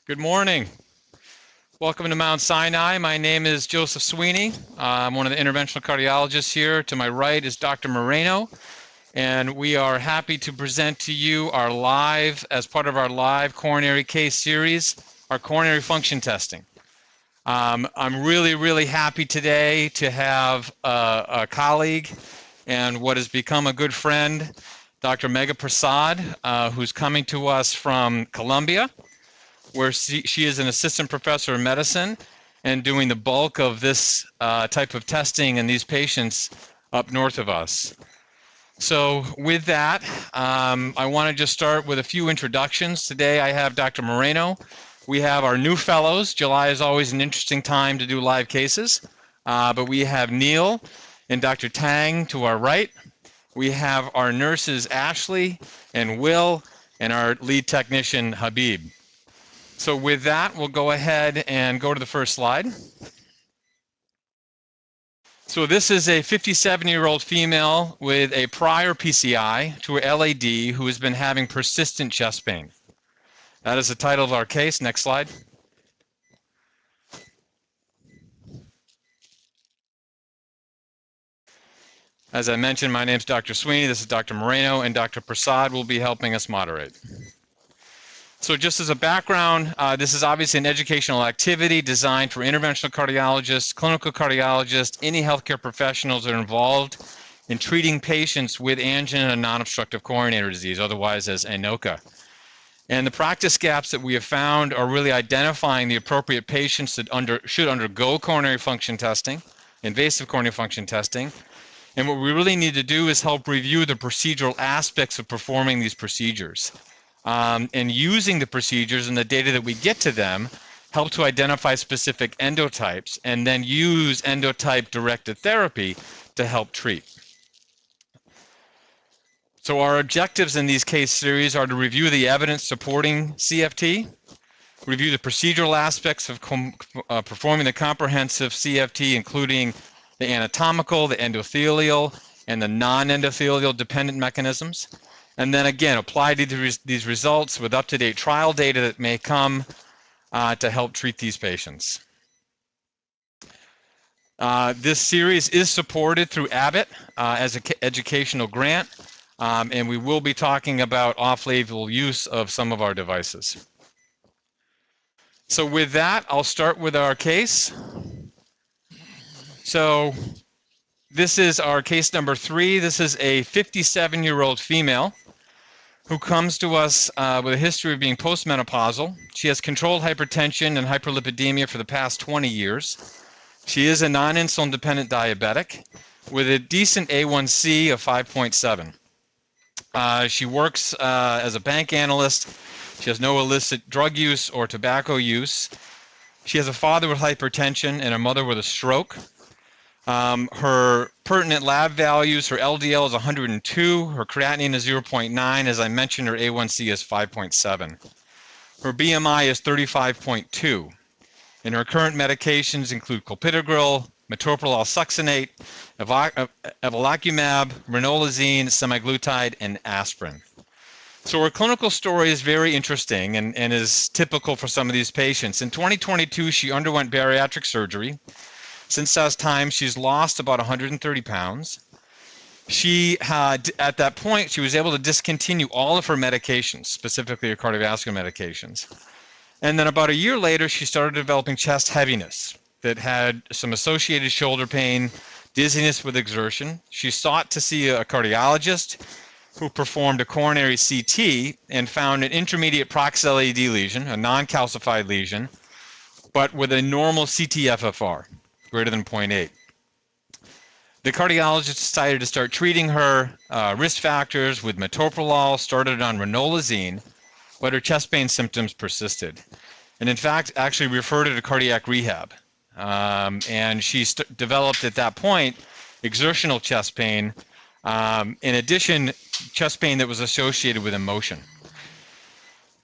Good morning. Welcome to Mount Sinai. My name is Joseph Sweeney. I'm one of the interventional cardiologists here. To my right is Dr. Moreno, and we are happy to present to you our live, as part of our live coronary case series, our coronary function testing. I'm really happy today to have a colleague and what has become a good friend, Dr. Megha Prasad, who's coming to us from Columbia, where she is an assistant professor of medicine and doing the bulk of this type of testing in these patients up north of us. So with that, I want to just start with a few introductions. Today I have Dr. Moreno. We have our new fellows. July is always an interesting time to do live cases, but we have Neil and Dr. Tang to our right. We have our nurses Ashley and Will and our lead technician Habib. So with that, we'll go ahead and go to the first slide. So this is a 57-year-old female with a prior PCI to her LAD who has been having persistent chest pain. That is the title of our case. Next slide. As I mentioned, my name is Dr. Sweeney. This is Dr. Moreno, and Dr. Prasad will be helping us moderate. So just as a background, this is obviously an educational activity designed for interventional cardiologists, clinical cardiologists, any healthcare professionals that are involved in treating patients with angina and non-obstructive coronary disease, otherwise as ANOCA. And the practice gaps that we have found are really identifying the appropriate patients that should undergo coronary function testing, invasive coronary function testing. And what we really need to do is help review the procedural aspects of performing these procedures. And using the procedures and the data that we get to them help to identify specific endotypes and then use endotype-directed therapy to help treat. So our objectives in these case series are to review the evidence supporting CFT, review the procedural aspects of performing the comprehensive CFT, including the anatomical, the endothelial, and the non-endothelial dependent mechanisms. And then again, apply these results with up-to-date trial data that may come to help treat these patients. This series is supported through Abbott as an educational grant, and we will be talking about off-label use of some of our devices. So with that, I'll start with our case. So this is our case number 3. This is a 57-year-old female who comes to us with a history of being postmenopausal. She has controlled hypertension and hyperlipidemia for the past 20 years. She is a non-insulin dependent diabetic with a decent A1C of 5.7. She works as a bank analyst. She has no illicit drug use or tobacco use. She has a father with hypertension and a mother with a stroke. Her pertinent lab values, her LDL is 102, her creatinine is 0.9, as I mentioned, her A1C is 5.7. Her BMI is 35.2, and her current medications include clopidogrel, metoprolol succinate, evolocumab, ranolazine, semaglutide, and aspirin. So her clinical story is very interesting and is typical for some of these patients. In 2022, she underwent bariatric surgery. Since that time, she's lost about 130 pounds. She had, at that point, she was able to discontinue all of her medications, specifically her cardiovascular medications. And then about a year later, she started developing chest heaviness that had some associated shoulder pain, dizziness with exertion. She sought to see a cardiologist who performed a coronary CT and found an intermediate proximal LAD lesion, a non-calcified lesion, but with a normal CT-FFR. Greater than 0.8. The cardiologist decided to start treating her risk factors with metoprolol, started on ranolazine, but her chest pain symptoms persisted. And in fact, actually referred her to cardiac rehab. And she developed at that point exertional chest pain, in addition, chest pain that was associated with emotion.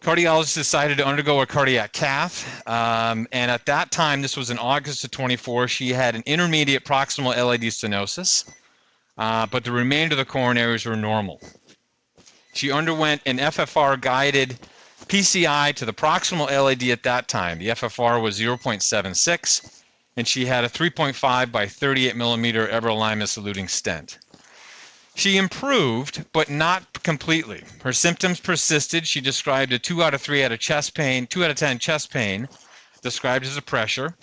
Cardiologist decided to undergo a cardiac cath, and at that time, this was in August of 24, she had an intermediate proximal LAD stenosis, but the remainder of the coronaries were normal. She underwent an FFR-guided PCI to the proximal LAD at that time. The FFR was 0.76, and she had a 3.5 by 38 millimeter everolimus eluting stent. She improved, but not completely. Her symptoms persisted. She described a 2 out of 3 out of chest pain, 2 out of 10 chest pain, described as a pressure.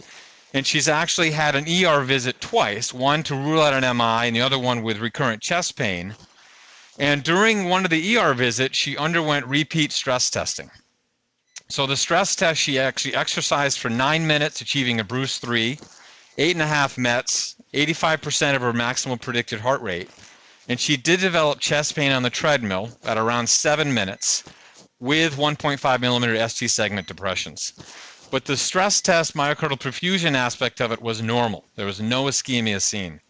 And she's actually had an ER visit twice, one to rule out an MI and the other one with recurrent chest pain. And during one of the ER visits, she underwent repeat stress testing. So the stress test, she actually exercised for 9 minutes, achieving a Bruce 3, 8.5 METs, 85% of her maximal predicted heart rate. And she did develop chest pain on the treadmill at around 7 minutes with 1.5 millimeter ST segment depressions. But the stress test myocardial perfusion aspect of it was normal. There was no ischemia seen.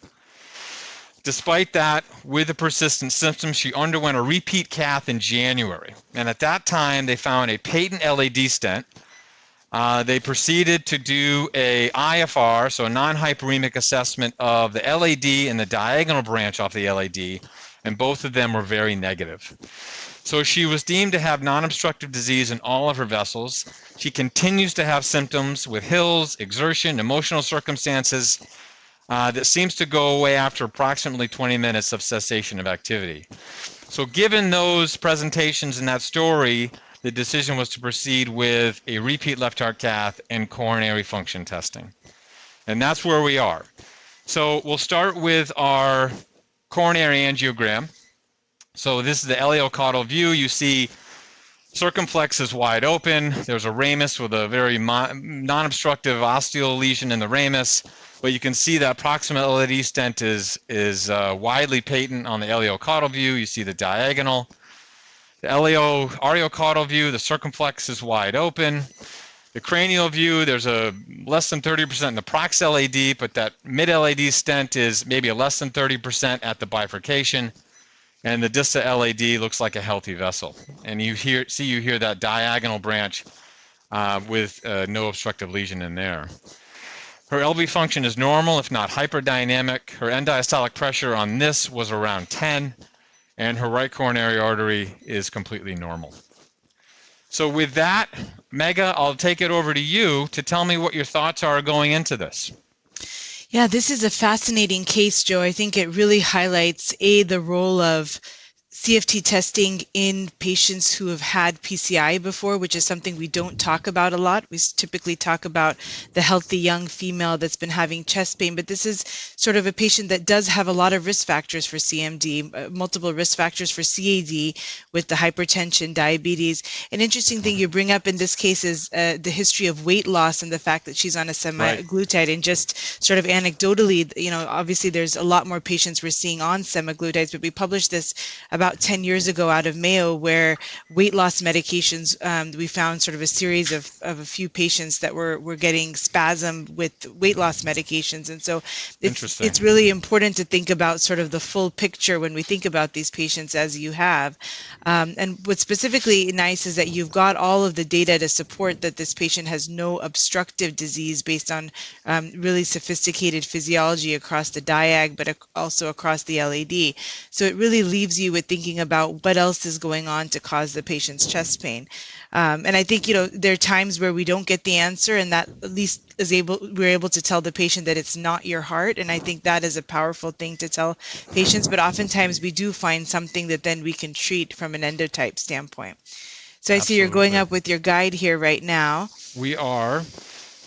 Despite that, with the persistent symptoms, she underwent a repeat cath in January. And at that time, they found a patent LAD stent. They proceeded to do a IFR, so a non-hyperemic assessment of the LAD and the diagonal branch off the LAD, and both of them were very negative. So she was deemed to have non-obstructive disease in all of her vessels. She continues to have symptoms with hills, exertion, emotional circumstances that seems to go away after approximately 20 minutes of cessation of activity. So given those presentations and that story, the decision was to proceed with a repeat left heart cath and coronary function testing. And that's where we are. So we'll start with our coronary angiogram. So this is the LAO-caudal view. You see circumflex is wide open. There's a ramus with a very non-obstructive osteal lesion in the ramus. But you can see that proximal LAD stent is widely patent on the LAO-caudal view. You see the diagonal. The LAO-ariocaudal view, the circumflex is wide open. The cranial view, there's a less than 30% in the prox LAD, but that mid-LAD stent is maybe a less than 30% at the bifurcation. And the DISTA LAD looks like a healthy vessel. And you hear that diagonal branch with no obstructive lesion in there. Her LV function is normal, if not hyperdynamic. Her end diastolic pressure on this was around 10, and her right coronary artery is completely normal. So with that, Megha, I'll take it over to you to tell me what your thoughts are going into this. Yeah, this is a fascinating case, Joe. I think it really highlights, the role of CFT testing in patients who have had PCI before, which is something we don't talk about a lot. We typically talk about the healthy young female that's been having chest pain, but this is sort of a patient that does have a lot of risk factors for CMD, multiple risk factors for CAD with the hypertension, diabetes. An interesting thing you bring up in this case is the history of weight loss and the fact that she's on a semaglutide. And just sort of anecdotally, obviously there's a lot more patients we're seeing on semaglutides, but we published this about 10 years ago out of Mayo, where weight loss medications, we found sort of a series of a few patients that were getting spasm with weight loss medications. And so it's really important to think about sort of the full picture when we think about these patients, as you have. And what's specifically nice is that you've got all of the data to support that this patient has no obstructive disease based on really sophisticated physiology across the diag, but also across the LAD. So it really leaves you with thinking about what else is going on to cause the patient's chest pain. And I think, there are times where we don't get the answer, and that at least we're able to tell the patient that it's not your heart. And I think that is a powerful thing to tell patients, but oftentimes we do find something that then we can treat from an endotype standpoint. So I see you're going up with your guide here right now. We are.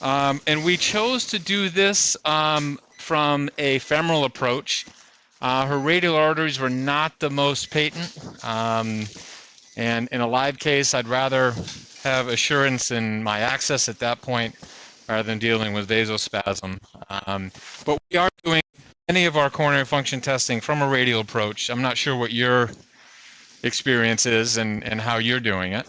And we chose to do this from a femoral approach. Her radial arteries were not the most patent. And in a live case, I'd rather have assurance in my access at that point rather than dealing with vasospasm. But we are doing any of our coronary function testing from a radial approach. I'm not sure what your experience is and how you're doing it.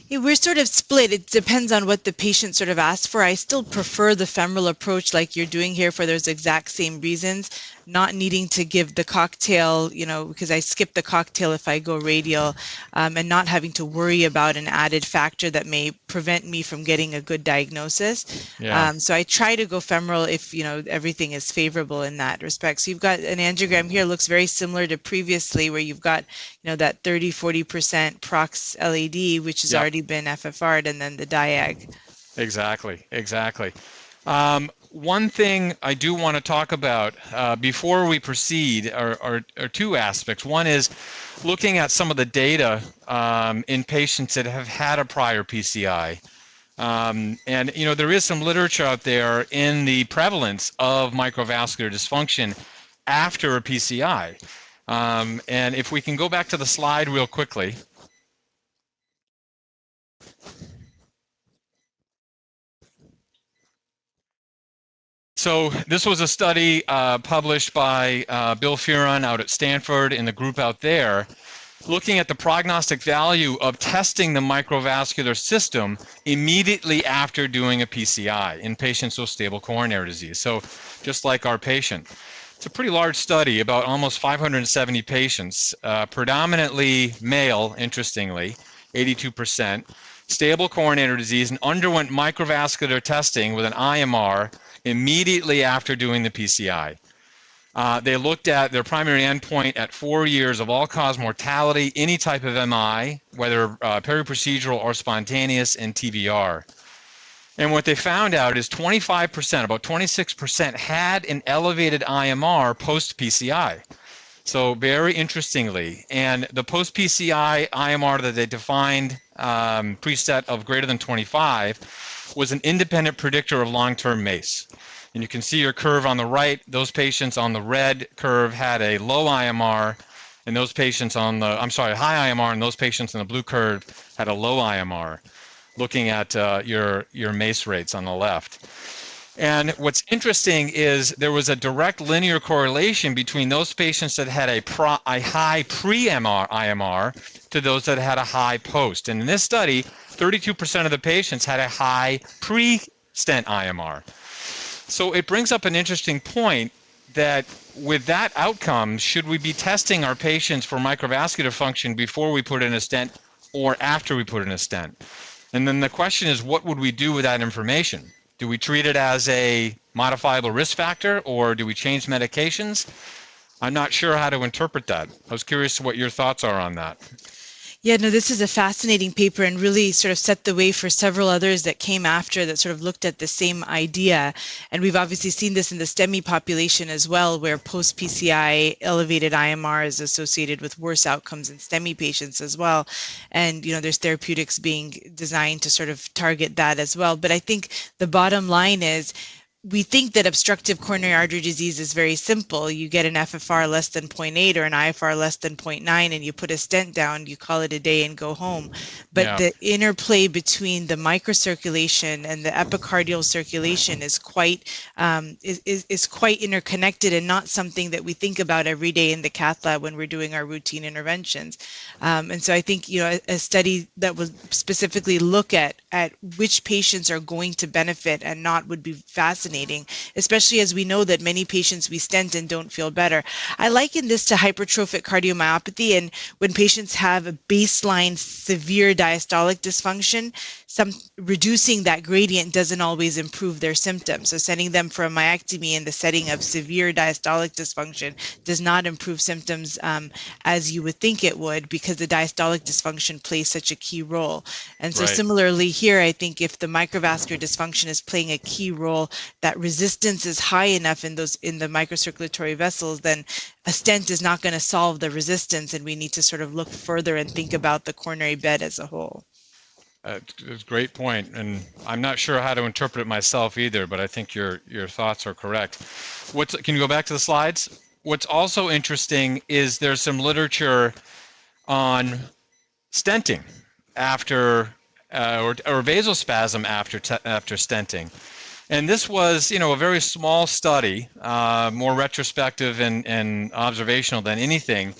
Yeah, we're sort of split. It depends on what the patient sort of asks for. I still prefer the femoral approach like you're doing here for those exact same reasons, not needing to give the cocktail, because I skip the cocktail if I go radial, and not having to worry about an added factor that may prevent me from getting a good diagnosis. Yeah. So I try to go femoral if, everything is favorable in that respect. So you've got an angiogram here, looks very similar to previously, where you've got, that 30-40% prox LAD, which is already been FFR'd and then the diag. Exactly, exactly. One thing I do want to talk about before we proceed are two aspects. One is looking at some of the data in patients that have had a prior PCI. And you know, there is some literature out there in the prevalence of microvascular dysfunction after a PCI. And if we can go back to the slide real quickly. So this was a study published by Bill Fearon out at Stanford and the group out there, looking at the prognostic value of testing the microvascular system immediately after doing a PCI in patients with stable coronary disease. So just like our patient. It's a pretty large study, about almost 570 patients, predominantly male, interestingly, 82%, stable coronary disease, and underwent microvascular testing with an IMR immediately after doing the PCI. They looked at their primary endpoint at 4 years of all-cause mortality, any type of MI, whether peri-procedural or spontaneous, and TVR. And what they found out is 25%, about 26%, had an elevated IMR post-PCI. So very interestingly, and the post-PCI IMR that they defined preset of greater than 25 was an independent predictor of long-term MACE. And you can see your curve on the right. Those patients on the red curve had a low IMR, and those patients on the, high IMR, and those patients in the blue curve had a low IMR, looking at your MACE rates on the left. And what's interesting is there was a direct linear correlation between those patients that had a high pre-IMR to those that had a high post. And in this study, 32% of the patients had a high pre-stent IMR. So it brings up an interesting point that with that outcome, should we be testing our patients for microvascular function before we put in a stent or after we put in a stent? And then the question is, what would we do with that information? Do we treat it as a modifiable risk factor, or do we change medications? I'm not sure how to interpret that. I was curious what your thoughts are on that. Yeah, no, this is a fascinating paper and really sort of set the way for several others that came after that sort of looked at the same idea. And we've obviously seen this in the STEMI population as well, where post-PCI elevated IMR is associated with worse outcomes in STEMI patients as well. And, you know, there's therapeutics being designed to sort of target that as well. But I think the bottom line is, we think that obstructive coronary artery disease is very simple. You get an FFR less than 0.8 or an IFR less than 0.9 and you put a stent down, you call it a day and go home. But the interplay between the microcirculation and the epicardial circulation is quite interconnected and not something that we think about every day in the cath lab when we're doing our routine interventions. And so I think, you know, a study that will specifically look at which patients are going to benefit and not would be fascinating, especially as we know that many patients we stent and don't feel better. I liken this to hypertrophic cardiomyopathy, and when patients have a baseline severe diastolic dysfunction, reducing that gradient doesn't always improve their symptoms. So sending them for a myectomy in the setting of severe diastolic dysfunction does not improve symptoms as you would think it would, because the diastolic dysfunction plays such a key role. And so similarly here, I think if the microvascular dysfunction is playing a key role, that resistance is high enough in the microcirculatory vessels, then a stent is not going to solve the resistance, and we need to sort of look further and think about the coronary bed as a whole. It's a great point, and I'm not sure how to interpret it myself either, but I think your thoughts are correct. Can you go back to the slides? What's also interesting is there's some literature on stenting after or vasospasm after stenting. And this was, you know, a very small study, more retrospective and observational than anything.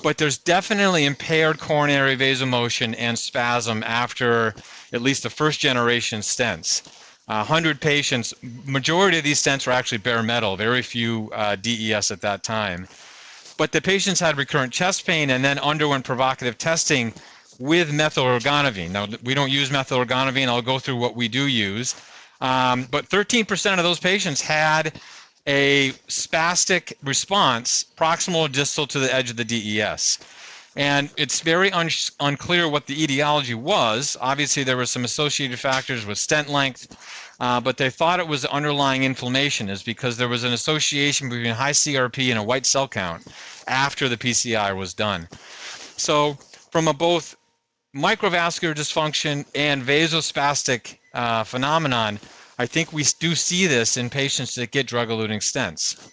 But there's definitely impaired coronary vasomotion and spasm after at least the first generation stents. 100 patients, majority of these stents were actually bare metal, very few DES at that time. But the patients had recurrent chest pain and then underwent provocative testing with methylorganovine. Now, we don't use methylorganovine. I'll go through what we do use. But 13% of those patients had a spastic response proximal or distal to the edge of the DES. And it's very unclear what the etiology was. Obviously, there were some associated factors with stent length, but they thought it was underlying inflammation, is because there was an association between high CRP and a white cell count after the PCI was done. So from a both microvascular dysfunction and vasospastic phenomenon, I think we do see this in patients that get drug-eluting stents.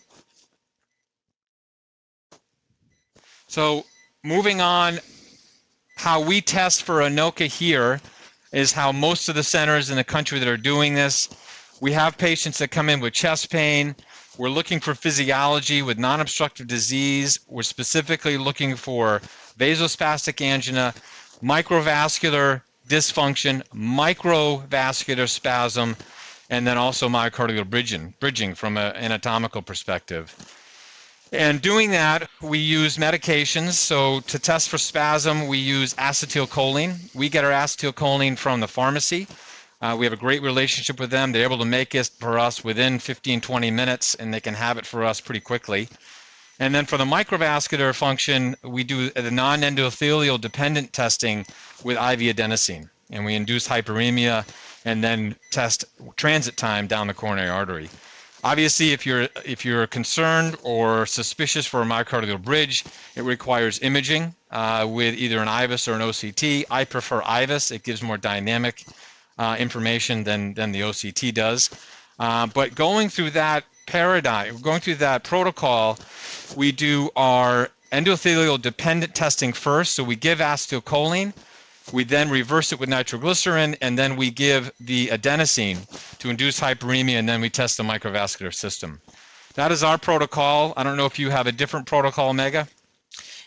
So moving on, how we test for ANOCA here is how most of the centers in the country that are doing this, we have patients that come in with chest pain. We're looking for physiology with non-obstructive disease. We're specifically looking for vasospastic angina, microvascular dysfunction, microvascular spasm, and then also myocardial bridging from an anatomical perspective. And doing that, we use medications. So to test for spasm, we use acetylcholine. We get our acetylcholine from the pharmacy. We have a great relationship with them. They're able to make it for us within 15, 20 minutes, and they can have it for us pretty quickly. And then for the microvascular function, we do the non-endothelial dependent testing with IV adenosine. And we induce hyperemia and then test transit time down the coronary artery. Obviously, if you're concerned or suspicious for a myocardial bridge, it requires imaging with either an IVUS or an OCT. I prefer IVUS. It gives more dynamic information than the OCT does. But going through that paradigm, going through that protocol, we do our endothelial dependent testing first. So we give acetylcholine. We then reverse it with nitroglycerin, and then we give the adenosine to induce hyperemia, and then we test the microvascular system. That is our protocol. I don't know if you have a different protocol, Mega.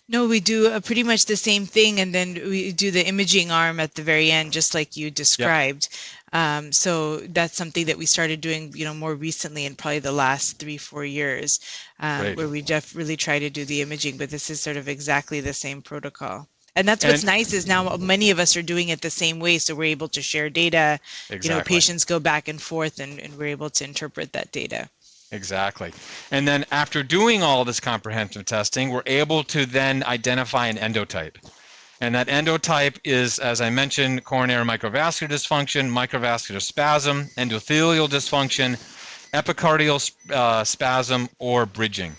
No, we do pretty much the same thing, and then we do the imaging arm at the very end, just like you described. Yep. So that's something that we started doing, more recently in probably the last 3-4 years, where we really try to do the imaging. But this is sort of exactly the same protocol. And that's what's nice is now many of us are doing it the same way, so we're able to share data. Exactly. Patients go back and forth, and we're able to interpret that data. Exactly. And then after doing all this comprehensive testing, we're able to then identify an endotype. And that endotype is, as I mentioned, coronary microvascular dysfunction, microvascular spasm, endothelial dysfunction, epicardial spasm, or bridging.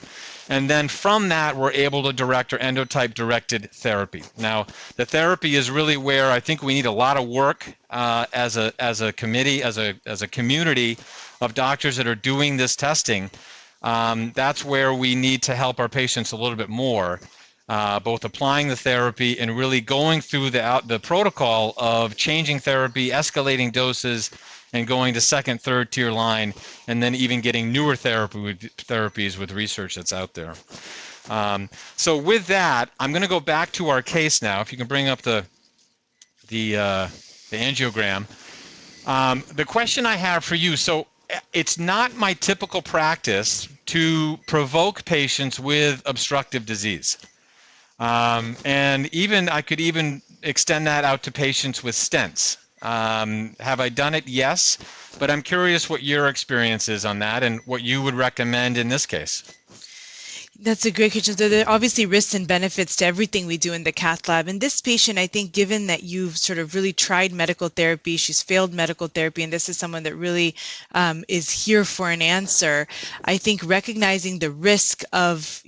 And then from that, we're able to direct our endotype-directed therapy. Now, the therapy is really where I think we need a lot of work as a committee, as a community of doctors that are doing this testing. That's where we need to help our patients a little bit more, both applying the therapy and really going through the protocol of changing therapy, escalating doses, and going to second, third tier line, and then even getting newer therapies with research that's out there. So with that, I'm going to go back to our case now. If you can bring up the angiogram. The question I have for you, so it's not my typical practice to provoke patients with obstructive disease. And I could even extend that out to patients with stents. Have I done it? Yes, but I'm curious what your experience is on that and what you would recommend in this case. That's a great question. So there are obviously risks and benefits to everything we do in the cath lab. And this patient, I think, given that you've sort of really tried medical therapy, she's failed medical therapy, and this is someone that really is here for an answer, I think recognizing the risk of,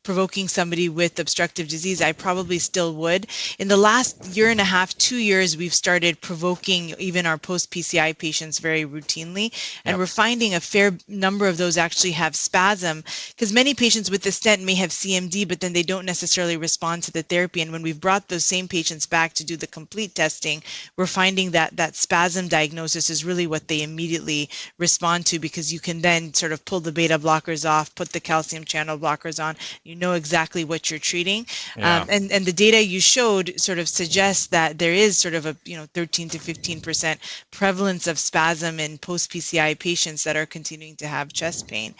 provoking somebody with obstructive disease, I probably still would. In the last year and a half, 2 years, we've started provoking even our post-PCI patients very routinely. And we're finding a fair number of those actually have spasm, because many patients with the stent may have CMD, but then they don't necessarily respond to the therapy. And when we've brought those same patients back to do the complete testing, we're finding that spasm diagnosis is really what they immediately respond to, because you can then sort of pull the beta blockers off, put the calcium channel blockers on, you know exactly what you're treating. And the data you showed sort of suggests that there is sort of a 13 to 15% prevalence of spasm in post-PCI patients that are continuing to have chest pain.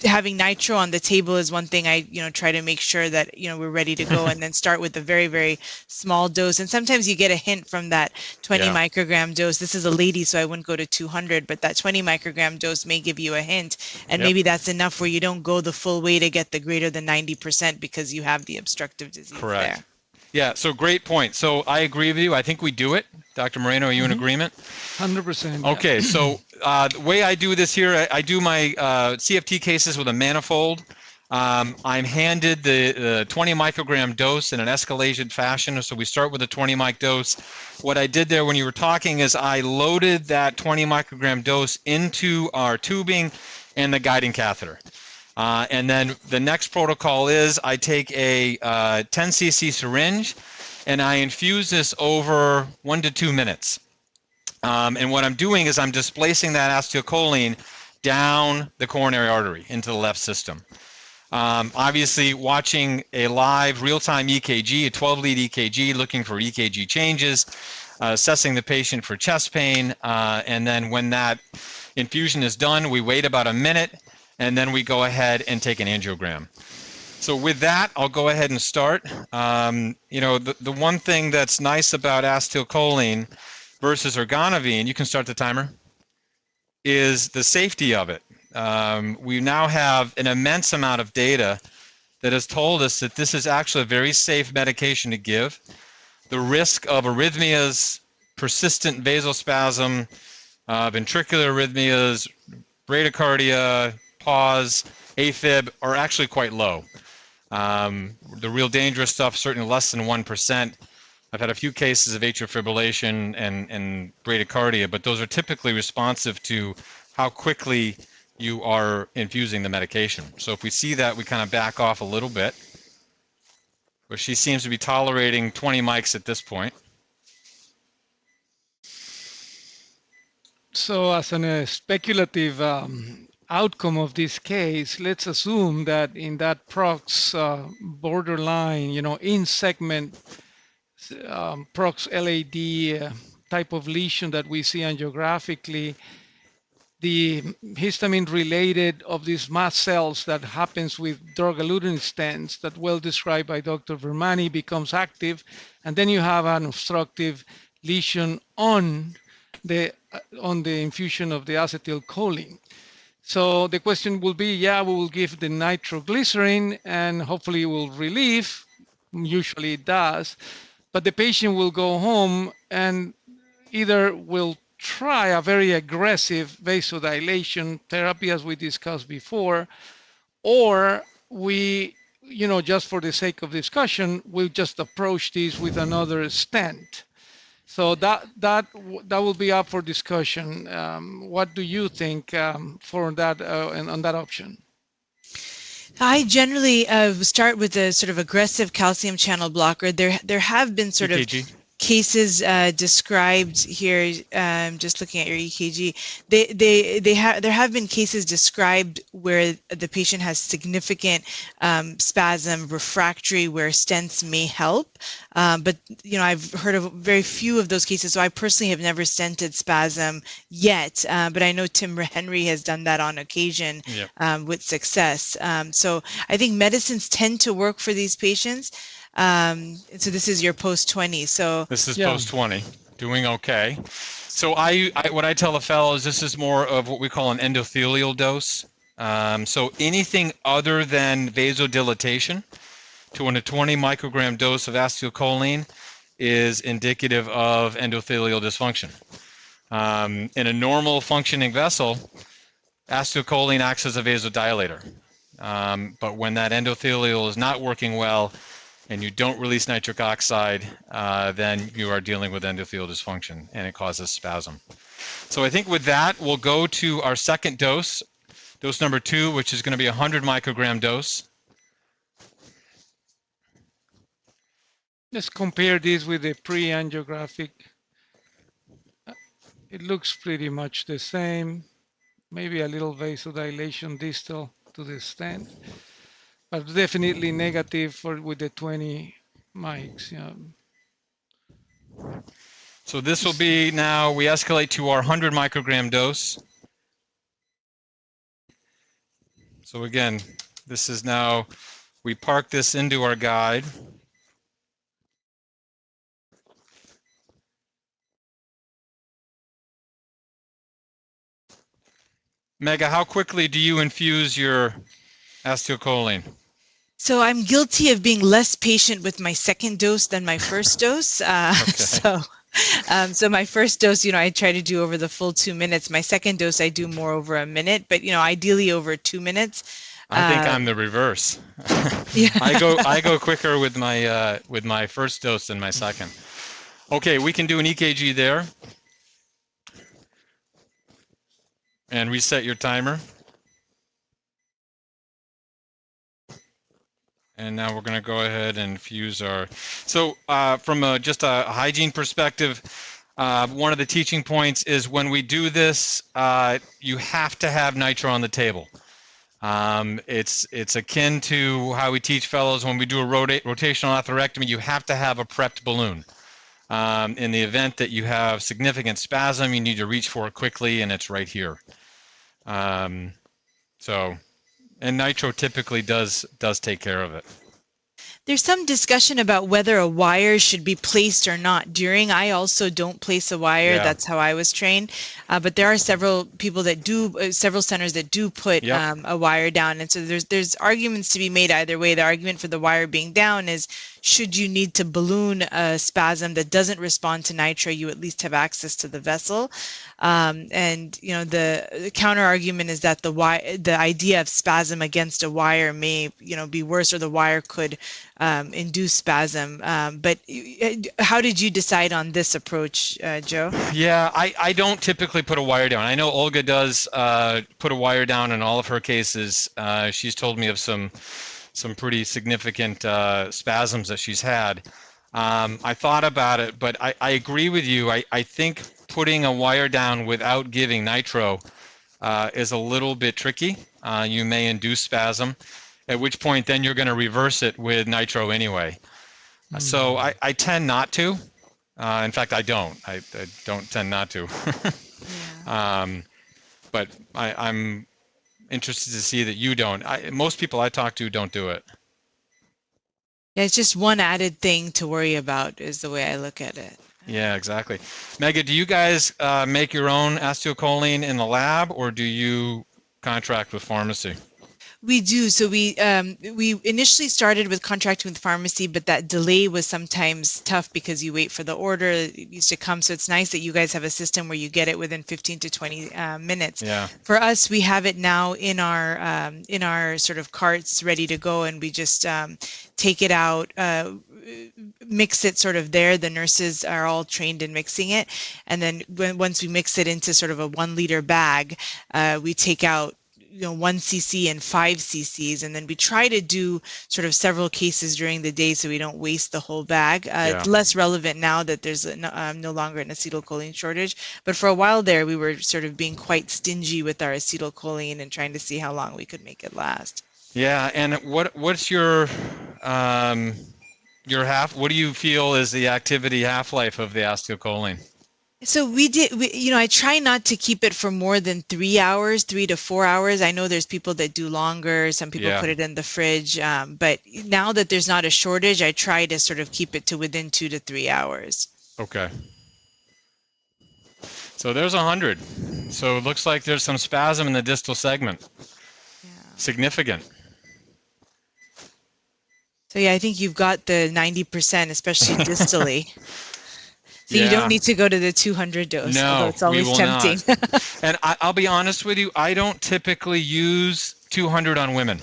having nitro on the table is one thing. I, try to make sure that, we're ready to go, and then start with a very, very small dose. And sometimes you get a hint from that 20 microgram dose. This is a lady, so I wouldn't go to 200, but that 20 microgram dose may give you a hint. And maybe that's enough where you don't go the full way to get the greater than 90% because you have the obstructive disease Correct. there. Yeah, so great point. So I agree with you. I think we do it. Dr. Moreno, are you in agreement? 100%. Okay, so the way I do this here, I do my CFT cases with a manifold. I'm handed the 20 microgram dose in an escalation fashion. So we start with a 20 mic dose. What I did there when you were talking is I loaded that 20 microgram dose into our tubing and the guiding catheter. And then the next protocol is I take a 10 cc syringe and I infuse this over 1 to 2 minutes. And what I'm doing is I'm displacing that acetylcholine down the coronary artery into the left system. Obviously, watching a live real-time EKG, a 12-lead EKG, looking for EKG changes, assessing the patient for chest pain, and then when that infusion is done, we wait about a minute, and then we go ahead and take an angiogram. So with that, I'll go ahead and start. The one thing that's nice about acetylcholine versus ergonovine, you can start the timer, is the safety of it. We now have an immense amount of data that has told us that this is actually a very safe medication to give. The risk of arrhythmias, persistent vasospasm, ventricular arrhythmias, bradycardia, pause, AFib are actually quite low. The real dangerous stuff, certainly less than 1%. I've had a few cases of atrial fibrillation and bradycardia, but those are typically responsive to how quickly you are infusing the medication. So if we see that, we kind of back off a little bit. But she seems to be tolerating 20 mics at this point. So as a speculative outcome of this case, let's assume that in that prox borderline, in segment prox LAD type of lesion that we see angiographically, the histamine related of these mast cells that happens with drug-eluting stents that well described by Dr. Vermani becomes active, and then you have an obstructive lesion on the infusion of the acetylcholine. So the question will be, we will give the nitroglycerin and hopefully it will relieve, usually it does, but the patient will go home and either will try a very aggressive vasodilation therapy, as we discussed before, or we, just for the sake of discussion, we'll just approach this with another stent. So that will be up for discussion. What do you think for that on that option? I generally start with a sort of aggressive calcium channel blocker. There have been sort EKG. of cases described here. Just looking at your EKG, there have been cases described where the patient has significant spasm, refractory, where stents may help. But I've heard of very few of those cases. So I personally have never stented spasm yet. But I know Tim Henry has done that on occasion with success. So I think medicines tend to work for these patients. So this is your post-20. So this is post-20, doing okay. So what I tell the fellows, this is more of what we call an endothelial dose. So anything other than vasodilatation to a 20 microgram dose of acetylcholine is indicative of endothelial dysfunction. In a normal functioning vessel, acetylcholine acts as a vasodilator. But when that endothelial is not working well, and you don't release nitric oxide, then you are dealing with endothelial dysfunction, and it causes spasm. So I think with that, we'll go to our second dose, dose number 2, which is going to be a 100 microgram dose. Let's compare this with the pre-angiographic. It looks pretty much the same, maybe a little vasodilation distal to the stent, but definitely negative with the 20 mics. So this will be now, we escalate to our 100 microgram dose. So again, this is now, we park this into our guide. Mega, how quickly do you infuse your acetylcholine? So I'm guilty of being less patient with my second dose than my first dose. So my first dose, I try to do over the full 2 minutes. My second dose, I do more over a minute, but ideally over 2 minutes. I think I'm the reverse. Yeah. I go quicker with my first dose than my second. Okay, we can do an EKG there. And reset your timer. And now we're going to go ahead and fuse our. So from just a hygiene perspective, one of the teaching points is when we do this, you have to have nitro on the table. It's akin to how we teach fellows when we do a rotational atherectomy. You have to have a prepped balloon. In the event that you have significant spasm, you need to reach for it quickly, and it's right here. And nitro typically does take care of it. There's some discussion about whether a wire should be placed or not during. I also don't place a wire. Yeah. That's how I was trained. But there are several people that do, several centers that do put a wire down. And so there's arguments to be made either way. The argument for the wire being down is, should you need to balloon a spasm that doesn't respond to nitro, you at least have access to the vessel. And the counter argument is that the idea of spasm against a wire may be worse, or the wire could induce spasm. But how did you decide on this approach, Joe? Yeah, I don't typically put a wire down. I know Olga does put a wire down in all of her cases. She's told me of some pretty significant spasms that she's had. I thought about it, but I agree with you. I think putting a wire down without giving nitro is a little bit tricky. You may induce spasm, at which point then you're going to reverse it with nitro anyway. So I tend not to. In fact, I don't. I don't tend not to. But I'm interested to see that you don't. Most people I talk to don't do it. Yeah, it's just one added thing to worry about is the way I look at it. Yeah, exactly. Mega, do you guys make your own acetylcholine in the lab, or do you contract with pharmacy? We do. So we initially started with contracting with pharmacy, but that delay was sometimes tough because you wait for the order. It used to come. So it's nice that you guys have a system where you get it within 15 to 20 minutes. Yeah. For us, we have it now in our sort of carts ready to go, and we just take it out, mix it sort of there. The nurses are all trained in mixing it. And then once we mix it into sort of a 1 liter bag, we take out 1 cc and 5 cc's, and then we try to do sort of several cases during the day so we don't waste the whole bag. It's less relevant now that there's no longer an acetylcholine shortage, but for a while there we were sort of being quite stingy with our acetylcholine and trying to see how long we could make it last. Yeah, and what's your what do you feel is the activity half-life of the acetylcholine? So I try not to keep it for more than 3 hours, 3 to 4 hours. I know there's people that do longer. Some people put it in the fridge. But now that there's not a shortage, I try to sort of keep it to within 2 to 3 hours. Okay. So there's 100. So it looks like there's some spasm in the distal segment. Yeah. Significant. So yeah, I think you've got the 90%, especially distally. So you don't need to go to the 200 dose, although it's always tempting. And I'll be honest with you, I don't typically use 200 on women.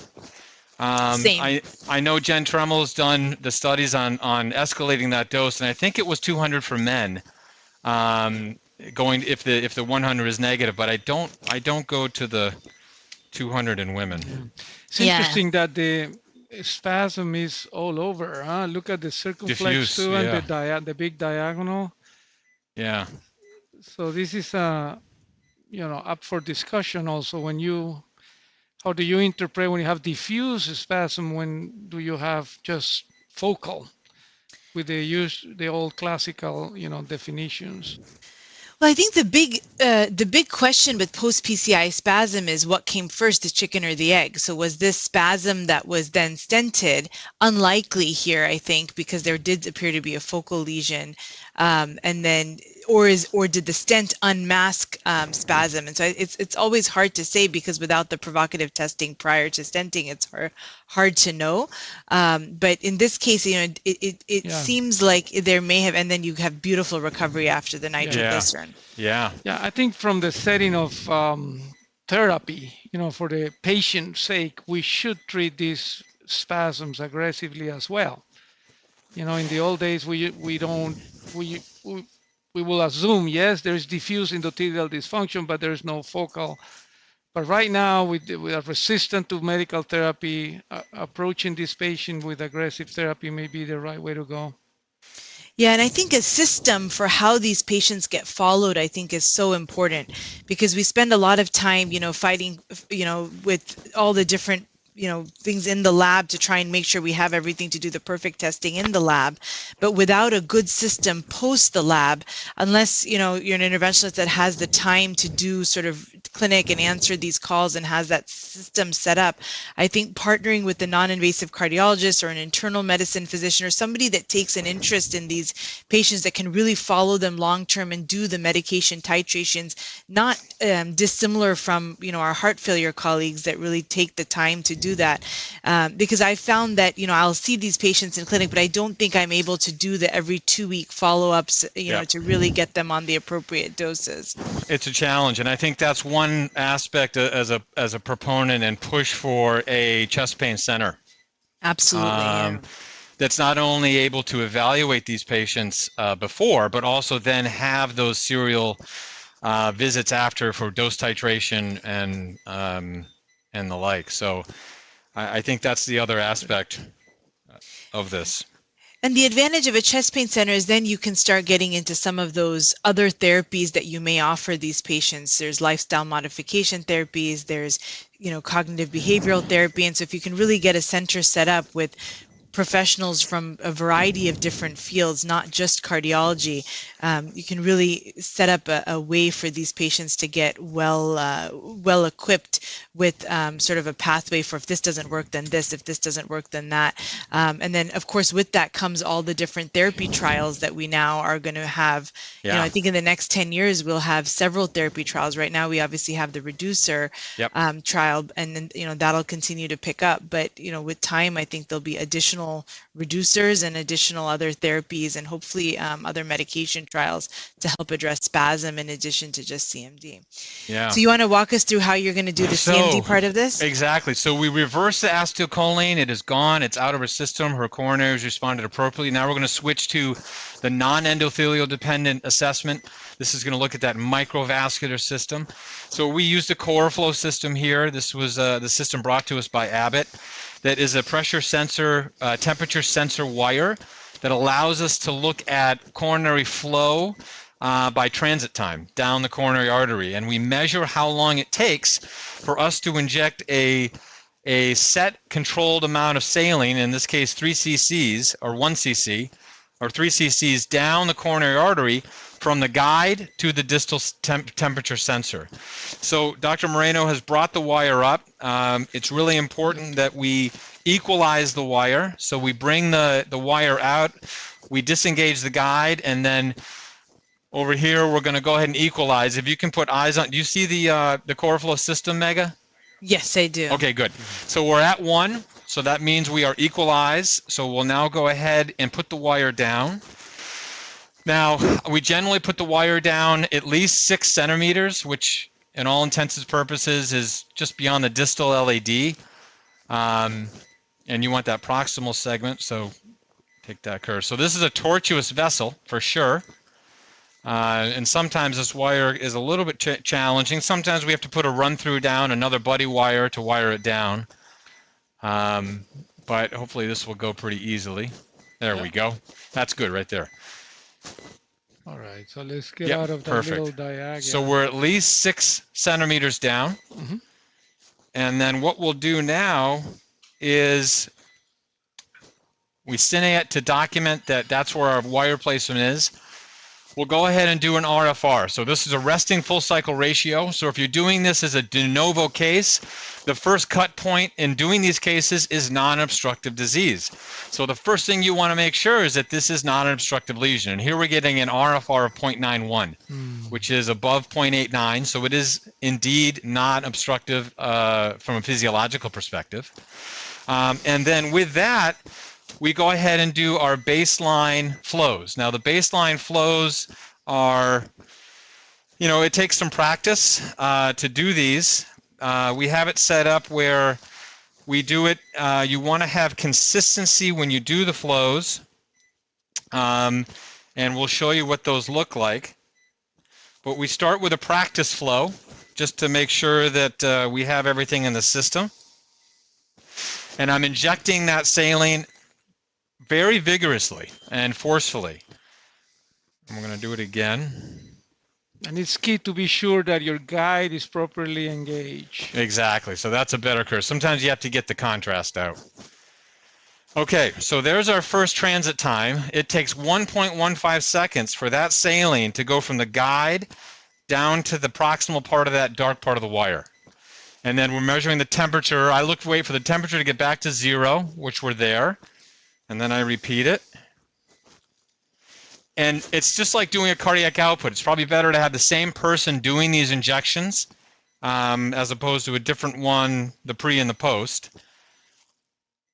Same. I know Jen Tremel's done the studies on escalating that dose, and I think it was 200 for men, going if the 100 is negative, but I don't go to the 200 in women. Yeah. It's interesting that the spasm is all over. Huh? Look at the circumflex too, and the big diagonal. Yeah. So this is up for discussion also. How do you interpret when you have diffuse spasm? When do you have just focal with the old classical definitions? Well, I think the big question with post-PCI spasm is what came first, the chicken or the egg. So was this spasm that was then stented? Unlikely here, I think, because there did appear to be a focal lesion, and then or did the stent unmask spasm? And so it's always hard to say because without the provocative testing prior to stenting, it's hard to know. But in this case, you know, it seems like there may have, and then you have beautiful recovery after the nitroglycerin. Yeah. I think from the setting of therapy, you know, for the patient's sake, we should treat these spasms aggressively as well. You know, in the old days, we will assume, yes, there's diffuse endothelial dysfunction, but there's no focal. But right now, we are resistant to medical therapy. Approaching this patient with aggressive therapy may be the right way to go. Yeah, and I think a system for how these patients get followed, I think, is so important because we spend a lot of time, you know, fighting, you know, with all the different, you know, things in the lab to try and make sure we have everything to do the perfect testing in the lab. But without a good system post the lab, unless, you know, you're an interventionist that has the time to do sort of clinic and answer these calls and has that system set up, I think partnering with the non-invasive cardiologist or an internal medicine physician or somebody that takes an interest in these patients that can really follow them long-term and do the medication titrations, not dissimilar from, you know, our heart failure colleagues that really take the time to do that. Because I found that, you know, I'll see these patients in clinic, but I don't think I'm able to do the every 2-week follow-ups, you know, to really get them on the appropriate doses. It's a challenge, and I think that's one aspect as a proponent and push for a chest pain center. Absolutely. That's not only able to evaluate these patients before, but also then have those serial visits after for dose titration and the like. So I think that's the other aspect of this. And the advantage of a chest pain center is then you can start getting into some of those other therapies that you may offer these patients. There's lifestyle modification therapies, there's, you know, cognitive behavioral therapy. And so if you can really get a center set up with professionals from a variety of different fields, not just cardiology, you can really set up a way for these patients to get well equipped with sort of a pathway for if this doesn't work, then this, if this doesn't work, then that. And then, of course, with that comes all the different therapy trials that we now are going to have. You know, I think in the next 10 years, we'll have several therapy trials. Right now, we obviously have the reducer trial, and then, you know, that'll continue to pick up. But, you know, with time, I think there'll be additional reducers and additional other therapies and hopefully other medication trials to help address spasm in addition to just CMD. Yeah. So you want to walk us through how you're going to do the CMD part of this? Exactly. So we reverse the acetylcholine. It is gone. It's out of her system. Her coronaries responded appropriately. Now we're going to switch to the non-endothelial dependent assessment. This is going to look at that microvascular system. So we used the CoreFlow system here. This was the system brought to us by Abbott. That is a pressure sensor, temperature sensor wire that allows us to look at coronary flow by transit time down the coronary artery. And we measure how long it takes for us to inject a set controlled amount of saline, in this case 3 cc's or 1 cc, or 3 cc's down the coronary artery from the guide to the distal temperature sensor. So Dr. Moreno has brought the wire up. It's really important that we equalize the wire. So we bring the wire out, we disengage the guide, and then over here we're going to go ahead and equalize. If you can put eyes on, do you see the CoreFlow system, Mega? Yes, I do. Okay, good. So we're at 1, so that means we are equalized. So we'll now go ahead and put the wire down. Now, we generally put the wire down at least 6 centimeters, which in all intents and purposes is just beyond the distal LAD. And you want that proximal segment, so take that curve. So this is a tortuous vessel for sure. And sometimes this wire is a little bit challenging. Sometimes we have to put a run through down, another buddy wire to wire it down. But hopefully this will go pretty easily. There we go. That's good right there. All right, so let's get out of that little diagonal. So we're at least 6 centimeters down. And then what we'll do now is we cine it to document that that's where our wire placement is. we'll go ahead and do an RFR. So this is a resting full cycle ratio. So if you're doing this as a de novo case, the first cut point in doing these cases is non-obstructive disease. So the first thing you want to make sure is that this is not an obstructive lesion. And here we're getting an RFR of 0.91, which is above 0.89. So it is indeed not obstructive from a physiological perspective. And then with that, we go ahead and do our baseline flows. Now, the baseline flows are, you know, it takes some practice to do these. We have it set up where we do it, you want to have consistency when you do the flows, and we'll show you what those look like. But we start with a practice flow just to make sure that we have everything in the system. And I'm injecting that saline very vigorously and forcefully. I'm going to do it again. And it's key to be sure that your guide is properly engaged. Exactly. So that's a better curve. Sometimes you have to get the contrast out. Okay, so there's our first transit time. It takes 1.15 seconds for that saline to go from the guide down to the proximal part of that dark part of the wire. And then we're measuring the temperature. I wait for the temperature to get back to 0, which we're there. And then I repeat it. And it's just like doing a cardiac output. It's probably better to have the same person doing these injections as opposed to a different one, the pre and the post.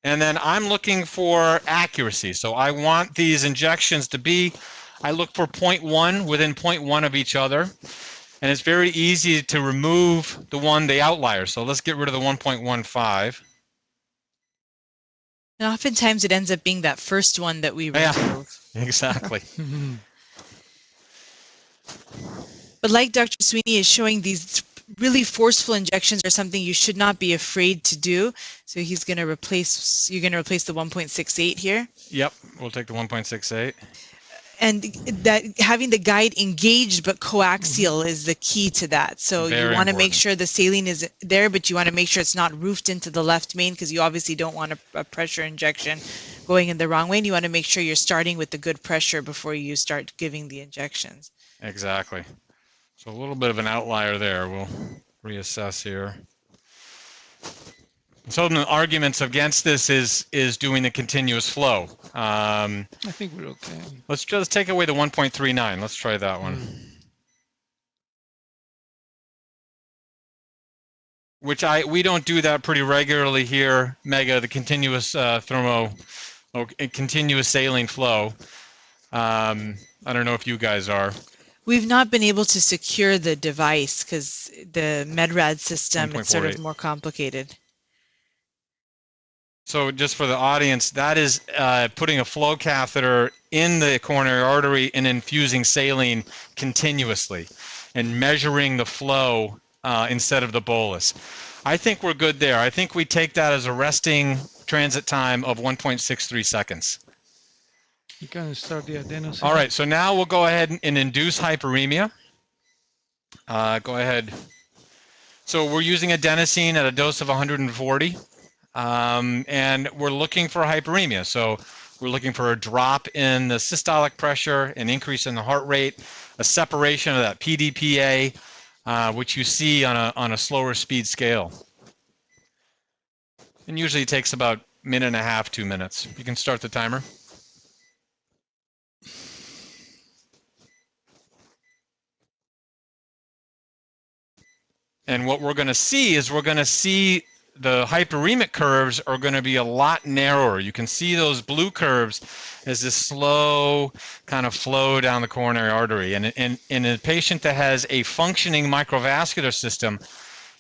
And then I'm looking for accuracy. So I want these injections to be, I look for 0.1 within 0.1 of each other. And it's very easy to remove the outlier. So let's get rid of the 1.15. And oftentimes it ends up being that first one that we remove. Yeah, exactly. But like Dr. Sweeney is showing, these really forceful injections are something you should not be afraid to do. So you're going to replace the 1.68 here. Yep, we'll take the 1.68. And that having the guide engaged but coaxial is the key to that. So Very you want to important. make sure the saline is there, but you want to make sure it's not roofed into the left main, because you obviously don't want a pressure injection going in the wrong way. And you want to make sure you're starting with the good pressure before you start giving the injections. Exactly. So a little bit of an outlier there. We'll reassess here. So the arguments against this is doing the continuous flow. I think we're okay. Let's just take away the 1.39. Let's try that one. Which we don't do that pretty regularly here, Mega, the continuous continuous saline flow. I don't know if you guys are. We've not been able to secure the device because the MedRad system is sort of more complicated. So just for the audience, that is putting a flow catheter in the coronary artery and infusing saline continuously and measuring the flow instead of the bolus. I think we're good there. I think we take that as a resting transit time of 1.63 seconds. You can start the adenosine. All right, so now we'll go ahead and induce hyperemia. Go ahead. So we're using adenosine at a dose of 140. And we're looking for hyperemia. So we're looking for a drop in the systolic pressure, an increase in the heart rate, a separation of that PDPA, which you see on a slower speed scale. And usually it takes about a minute and a half, 2 minutes. You can start the timer. And what we're going to see is the hyperemic curves are going to be a lot narrower. You can see those blue curves as this slow kind of flow down the coronary artery. And in a patient that has a functioning microvascular system,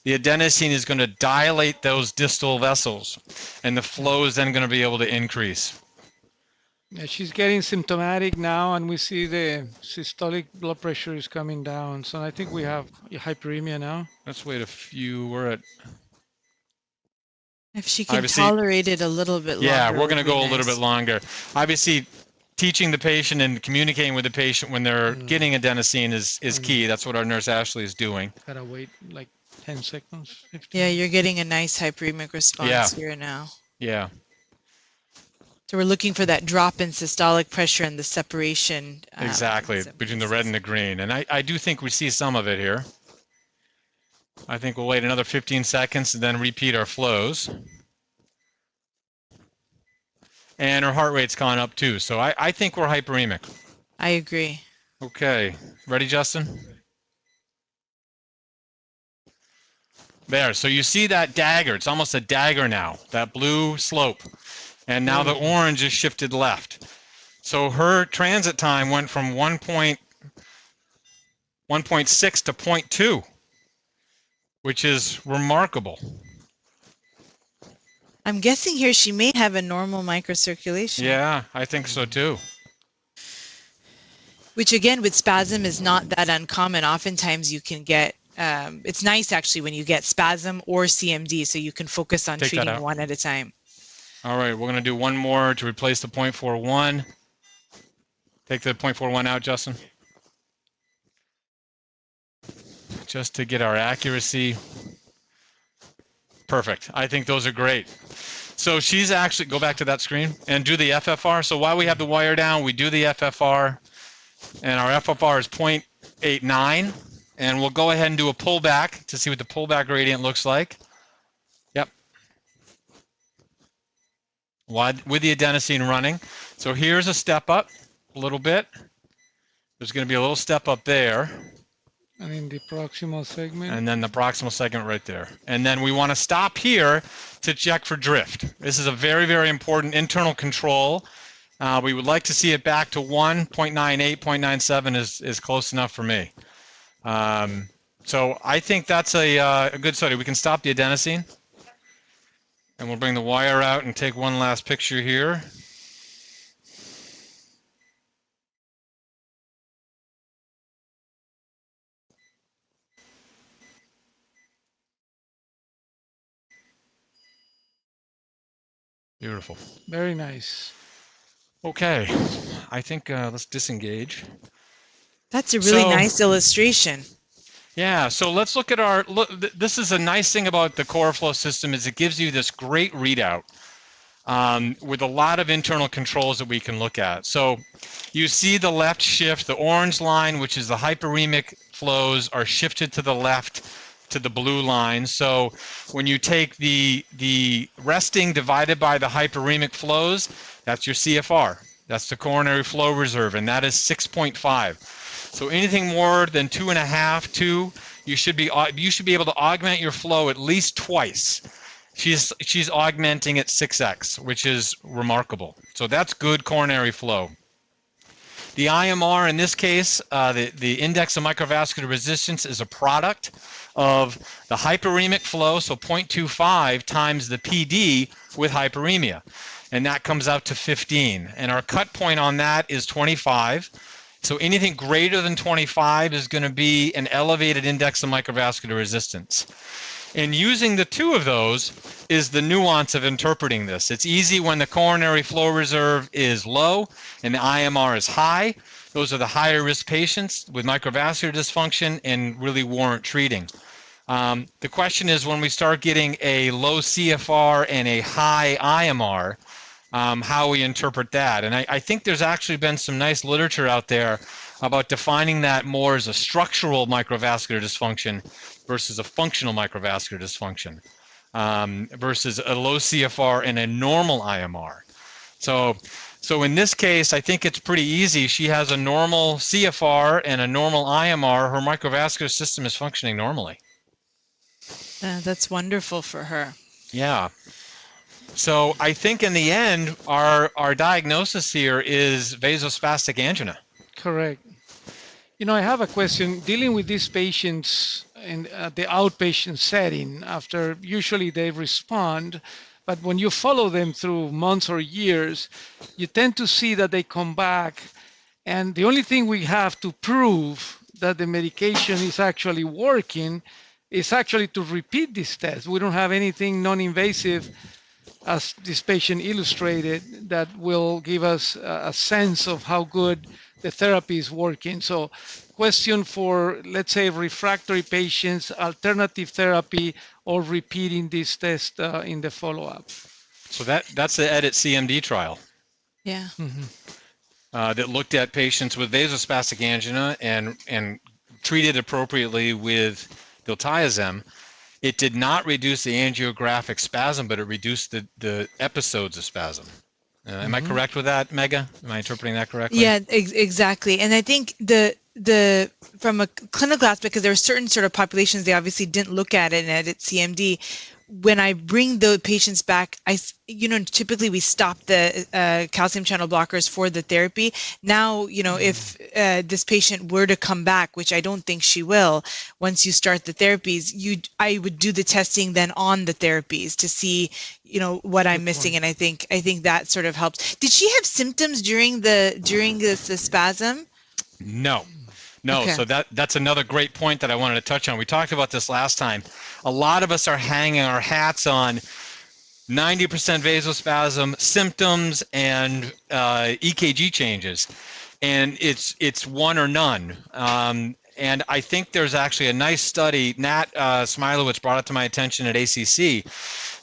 the adenosine is going to dilate those distal vessels, and the flow is then going to be able to increase. Yeah, she's getting symptomatic now, and we see the systolic blood pressure is coming down. So I think we have hyperemia now. Let's wait a few. We're at... If she can tolerate it a little bit longer. Yeah, we're going to go a little bit longer. Obviously, teaching the patient and communicating with the patient when they're getting adenosine is key. That's what our nurse Ashley is doing. Gotta wait like 10 seconds. 15. Yeah, you're getting a nice hyperemic response here now. Yeah. So we're looking for that drop in systolic pressure and the separation. Exactly, between the red and the green. And I do think we see some of it here. I think we'll wait another 15 seconds and then repeat our flows. And her heart rate's gone up too. So I think we're hyperemic. I agree. Okay, ready, Justin? There, so you see that dagger. It's almost a dagger now, that blue slope. And now the orange is shifted left. So her transit time went from 1.6 to 0.2, which is remarkable. I'm guessing here she may have a normal microcirculation. Yeah, I think so too. Which again, with spasm is not that uncommon. Oftentimes you can get, it's nice actually when you get spasm or CMD, so you can focus on treating one at a time. All right, we're going to do one more to replace the 0.41. Take the 0.41 out, Justin. Just to get our accuracy. Perfect. I think those are great. So she's actually, go back to that screen and do the FFR. So while we have the wire down, we do the FFR, and our FFR is 0.89. And we'll go ahead and do a pullback to see what the pullback gradient looks like. Yep. With the adenosine running. So here's a step up a little bit. There's going to be a little step up there. And in the proximal segment. And then the proximal segment right there. And then we want to stop here to check for drift. This is a very, very important internal control. We would like to see it back to 1, 0.98, 0.97 is close enough for me. So I think that's a good study. We can stop the adenosine. And we'll bring the wire out and take one last picture here. Beautiful. Very nice. Okay, I think let's disengage. That's a really nice illustration. Yeah, so let's look at our, this is a nice thing about the CoreFlow system is it gives you this great readout with a lot of internal controls that we can look at. So you see the left shift, the orange line, which is the hyperemic flows, are shifted to the left to the blue line. So when you take the resting divided by the hyperemic flows, that's your CFR. That's the coronary flow reserve, and that is 6.5. So anything more than 2.5, 2, you should be able to augment your flow at least twice. She's augmenting at 6x, which is remarkable. So that's good coronary flow. The IMR in this case, the index of microvascular resistance is a product of the hyperemic flow, so 0.25 times the PD with hyperemia. And that comes out to 15. And our cut point on that is 25. So anything greater than 25 is going to be an elevated index of microvascular resistance. And using the two of those is the nuance of interpreting this. It's easy when the coronary flow reserve is low and the IMR is high. Those are the higher risk patients with microvascular dysfunction and really warrant treating. The question is when we start getting a low CFR and a high IMR, how we interpret that. And I think there's actually been some nice literature out there about defining that more as a structural microvascular dysfunction versus a functional microvascular dysfunction, versus a low CFR and a normal IMR. So in this case, I think it's pretty easy. She has a normal CFR and a normal IMR. Her microvascular system is functioning normally. That's wonderful for her. Yeah. So I think in the end, our diagnosis here is vasospastic angina. Correct. You know, I have a question. Dealing with these patients in the outpatient setting, after usually they respond, but when you follow them through months or years, you tend to see that they come back, and the only thing we have to prove that the medication is actually working is actually to repeat this test. We don't have anything non-invasive, as this patient illustrated, that will give us a sense of how good the therapy is working. So question for, let's say, refractory patients, alternative therapy or repeating this test in the follow-up. So that's the EDIT CMD trial. Yeah. That looked at patients with vasospastic angina and treated appropriately with diltiazem. It did not reduce the angiographic spasm, but it reduced the episodes of spasm. Am I correct with that, Mega? Am I interpreting that correctly? Yeah, exactly. And I think the from a clinical aspect, because there are certain sort of populations they obviously didn't look at it and at CMD. When I bring the patients back, typically we stop the calcium channel blockers for the therapy. Now, if this patient were to come back, which I don't think she will, once you start the therapies, I would do the testing then on the therapies to see, what I'm missing. And I think that sort of helps. Did she have symptoms during the spasm? No. Okay. So that's another great point that I wanted to touch on. We talked about this last time. A lot of us are hanging our hats on 90% vasospasm symptoms and EKG changes, and it's one or none. And I think there's actually a nice study, Nat Smilowitz brought it to my attention at ACC,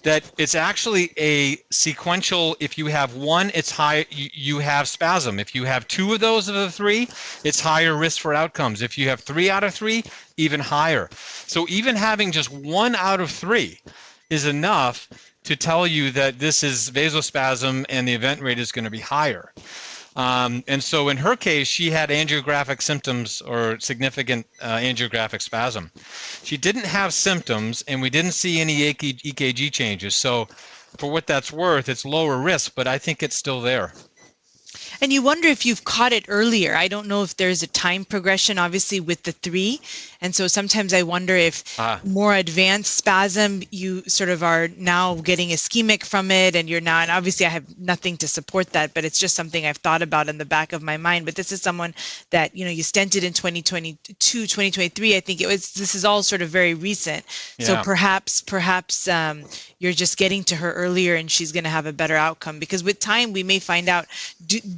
that it's actually a sequential. If you have one, it's high, you have spasm. If you have two of those of the three, it's higher risk for outcomes. If you have 3 out of 3, even higher. So even having just 1 out of 3 is enough to tell you that this is vasospasm and the event rate is going to be higher. And so in her case, she had angiographic symptoms or significant angiographic spasm. She didn't have symptoms, and we didn't see any EKG changes. So for what that's worth, it's lower risk, but I think it's still there. And you wonder if you've caught it earlier. I don't know if there's a time progression, obviously, with the 3. And so sometimes I wonder if more advanced spasm, you sort of are now getting ischemic from it, and you're now, and obviously I have nothing to support that, but it's just something I've thought about in the back of my mind. But this is someone that, you stented in 2022, 2023. I think this is all sort of very recent. Yeah. So perhaps you're just getting to her earlier and she's going to have a better outcome, because with time we may find out,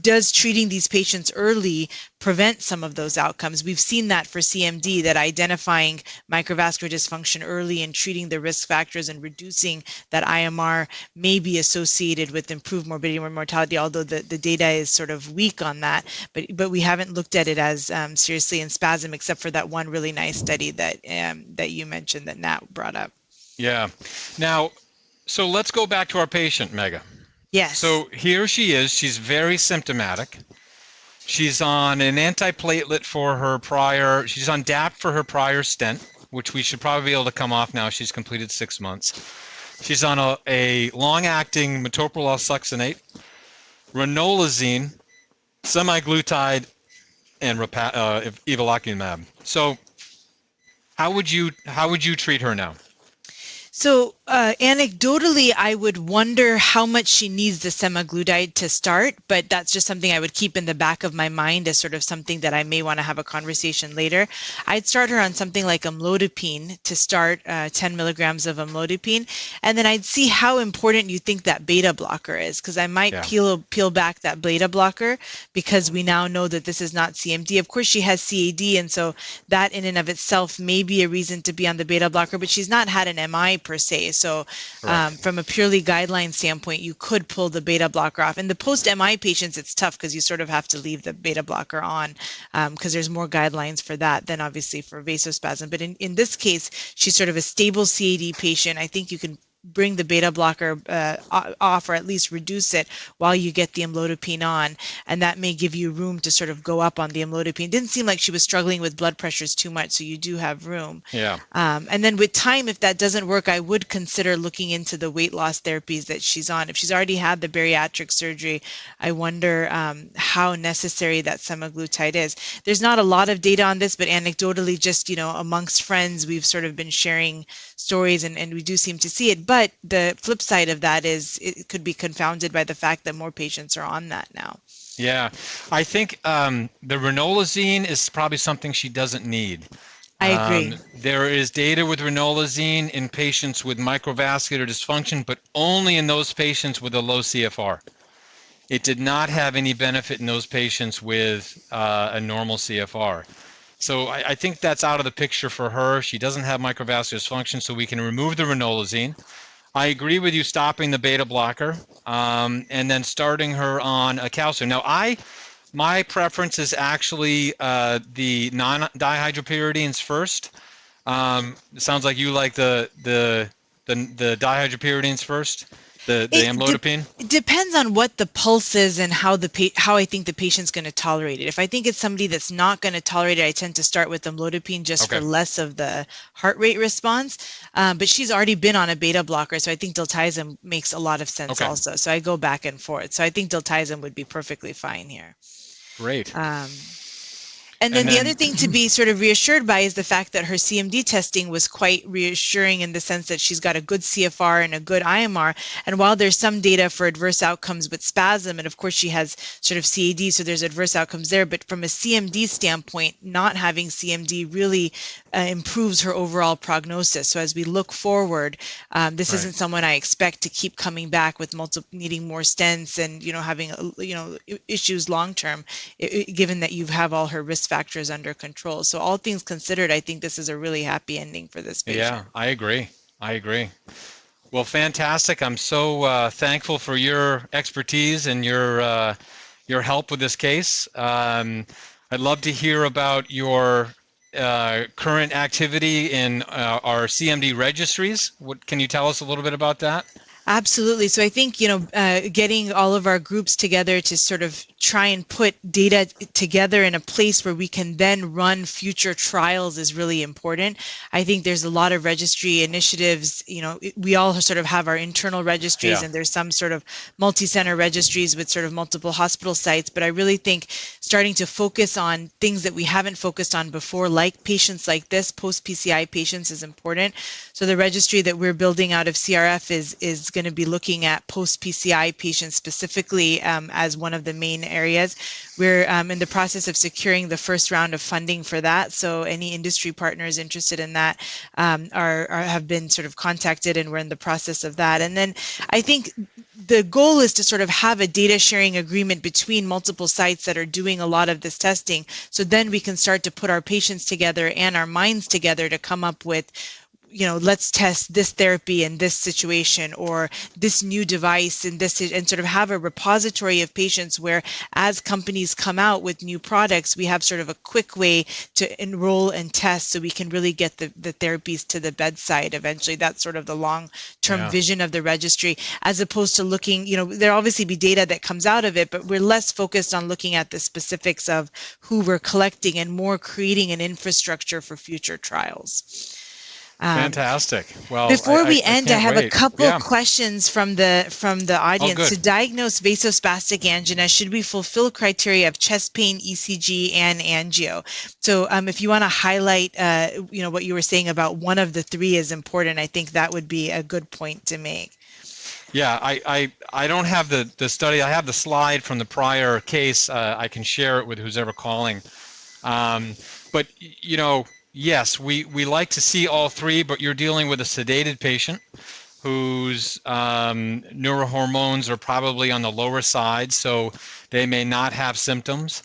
does treating these patients early prevent some of those outcomes? We've seen that for CMD, that identifying microvascular dysfunction early and treating the risk factors and reducing that IMR may be associated with improved morbidity and mortality, although the data is sort of weak on that. But we haven't looked at it as seriously in spasm, except for that one really nice study that you mentioned that Nat brought up. Yeah. Now, so let's go back to our patient, Mega. Yes. So here she is. She's very symptomatic. She's on an antiplatelet for her prior, she's on DAP for her prior stent, which we should probably be able to come off now. She's completed 6 months. She's on a long-acting metoprolol succinate, ranolazine, semaglutide, and evolocumab. So how would you treat her now? So anecdotally, I would wonder how much she needs the semaglutide to start, but that's just something I would keep in the back of my mind as sort of something that I may want to have a conversation later. I'd start her on something like amlodipine to start, 10 milligrams of amlodipine, and then I'd see how important you think that beta blocker is, because I might peel back that beta blocker, because we now know that this is not CMD. Of course, she has CAD, and so that in and of itself may be a reason to be on the beta blocker, but she's not had an MI per se. So from a purely guideline standpoint, you could pull the beta blocker off. In the post-MI patients, it's tough because you sort of have to leave the beta blocker on because there's more guidelines for that than obviously for vasospasm. But in this case, she's sort of a stable CAD patient. I think you can bring the beta blocker off, or at least reduce it while you get the amlodipine on, and that may give you room to sort of go up on the amlodipine. It didn't seem like she was struggling with blood pressures too much, so you do have room. Yeah. And then with time, if that doesn't work, I would consider looking into the weight loss therapies that she's on. If she's already had the bariatric surgery, I wonder how necessary that semaglutide is. There's not a lot of data on this, but anecdotally, just amongst friends, we've sort of been sharing stories, and we do seem to see it. But the flip side of that is it could be confounded by the fact that more patients are on that now. Yeah, I think the ranolazine is probably something she doesn't need. I agree. There is data with ranolazine in patients with microvascular dysfunction, but only in those patients with a low CFR. It did not have any benefit in those patients with a normal CFR. So I think that's out of the picture for her. She doesn't have microvascular dysfunction, so we can remove the ranolazine. I agree with you stopping the beta blocker and then starting her on a calcium. Now, my preference is actually the non-dihydropyridines first. It sounds like you like the dihydropyridines first, the amlodipine. It depends on what the pulse is and how I think the patient's going to tolerate it. If I think it's somebody that's not going to tolerate it, I tend to start with amlodipine just for less of the heart rate response. But she's already been on a beta blocker, so I think diltiazem makes a lot of sense also. So I go back and forth. So I think diltiazem would be perfectly fine here. Great. And then the other thing to be sort of reassured by is the fact that her CMD testing was quite reassuring in the sense that she's got a good CFR and a good IMR. And while there's some data for adverse outcomes with spasm, and of course she has sort of CAD, so there's adverse outcomes there, but from a CMD standpoint, not having CMD really improves her overall prognosis. So as we look forward, this isn't someone I expect to keep coming back with needing more stents and, having, issues long-term, given that you have all her risk factors under control. So all things considered, I think this is a really happy ending for this patient. Yeah, I agree. Well, fantastic. I'm so thankful for your expertise and your help with this case. I'd love to hear about your current activity in our CMD registries. Can you tell us a little bit about that? Absolutely. So I think, getting all of our groups together to sort of try and put data together in a place where we can then run future trials is really important. I think there's a lot of registry initiatives. We all sort of have our internal registries, and there's some sort of multi-center registries with sort of multiple hospital sites. But I really think starting to focus on things that we haven't focused on before, like patients like this, post-PCI patients, is important. So the registry that we're building out of CRF is going to be looking at post-PCI patients specifically as one of the main areas. We're in the process of securing the first round of funding for that. So any industry partners interested in that have been sort of contacted, and we're in the process of that. And then I think the goal is to sort of have a data sharing agreement between multiple sites that are doing a lot of this testing. So then we can start to put our patients together and our minds together to come up with, let's test this therapy in this situation, or this new device in this, and sort of have a repository of patients where, as companies come out with new products, we have sort of a quick way to enroll and test so we can really get the therapies to the bedside eventually. That's sort of the long-term vision of the registry, as opposed to looking, there'll obviously be data that comes out of it, but we're less focused on looking at the specifics of who we're collecting and more creating an infrastructure for future trials. Fantastic. Well, before we end, I have a couple of questions from the audience. To diagnose vasospastic angina, should we fulfill criteria of chest pain, ECG, and angio? So if you want to highlight, what you were saying about one of the three is important, I think that would be a good point to make. Yeah, I don't have the study. I have the slide from the prior case. I can share it with who's ever calling. But, yes, we like to see all three, but you're dealing with a sedated patient whose neurohormones are probably on the lower side, so they may not have symptoms.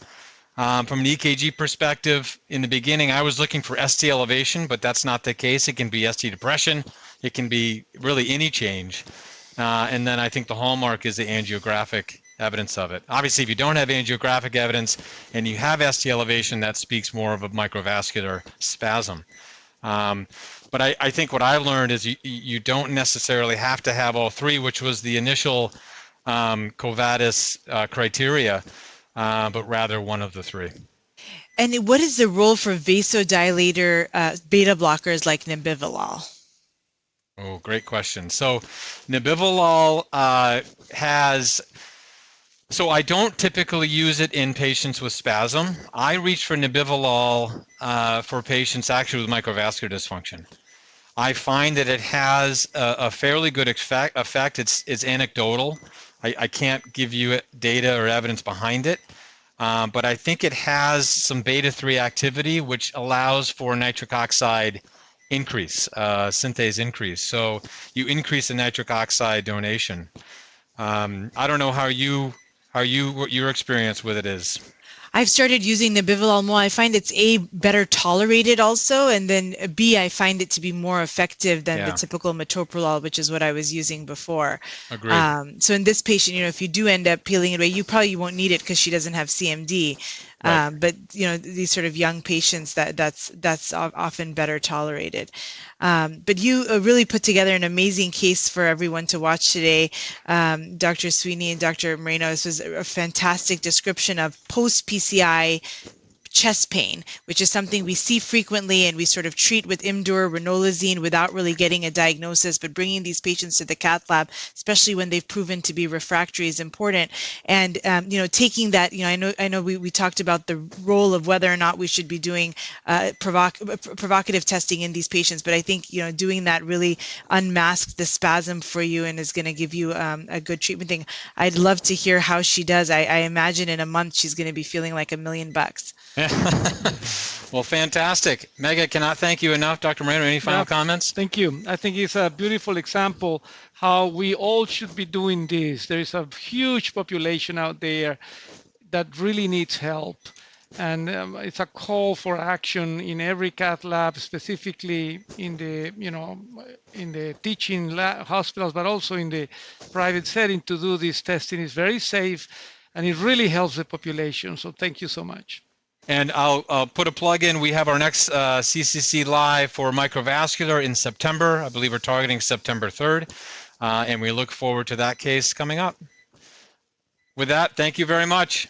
From an EKG perspective, in the beginning, I was looking for ST elevation, but that's not the case. It can be ST depression. It can be really any change. And then I think the hallmark is the angiographic evidence of it. Obviously, if you don't have angiographic evidence and you have ST elevation, that speaks more of a microvascular spasm. But I think what I learned is you don't necessarily have to have all three, which was the initial Covadis criteria, but rather one of the three. And what is the role for vasodilator beta blockers like nebivolol? Oh, great question. So nebivolol so I don't typically use it in patients with spasm. I reach for nebivolol for patients actually with microvascular dysfunction. I find that it has a fairly good effect. It's anecdotal. I can't give you data or evidence behind it, but I think it has some beta-3 activity, which allows for nitric oxide increase, synthase increase. So you increase the nitric oxide donation. I don't know what your experience with it is. I've started using nebivolol more. I find it's A, better tolerated also, and then B, I find it to be more effective than the Yeah. typical metoprolol, which is what I was using before. Agreed. So in this patient, if you do end up peeling it away, you probably won't need it because she doesn't have CMD. Right. But these sort of young patients, that's often better tolerated. But you really put together an amazing case for everyone to watch today, Dr. Sweeney and Dr. Moreno. This was a fantastic description of post-PCI chest pain, which is something we see frequently and we sort of treat with Imdur, ranolazine without really getting a diagnosis, but bringing these patients to the cath lab, especially when they've proven to be refractory, is important. And, taking that, I know we talked about the role of whether or not we should be doing provocative testing in these patients, but I think, doing that really unmasked the spasm for you and is going to give you a good treatment thing. I'd love to hear how she does. I imagine in a month she's going to be feeling like $1 million. Well, fantastic. Mega, cannot thank you enough. Dr. Moreno, any final comments? Thank you. I think it's a beautiful example how we all should be doing this. There is a huge population out there that really needs help. And it's a call for action in every cath lab, specifically in the, in the teaching hospitals, but also in the private setting to do this testing. Is very safe and it really helps the population. So thank you so much. And I'll put a plug in. We have our next CCC Live for Microvascular in September. I believe we're targeting September 3rd. And we look forward to that case coming up. With that, thank you very much.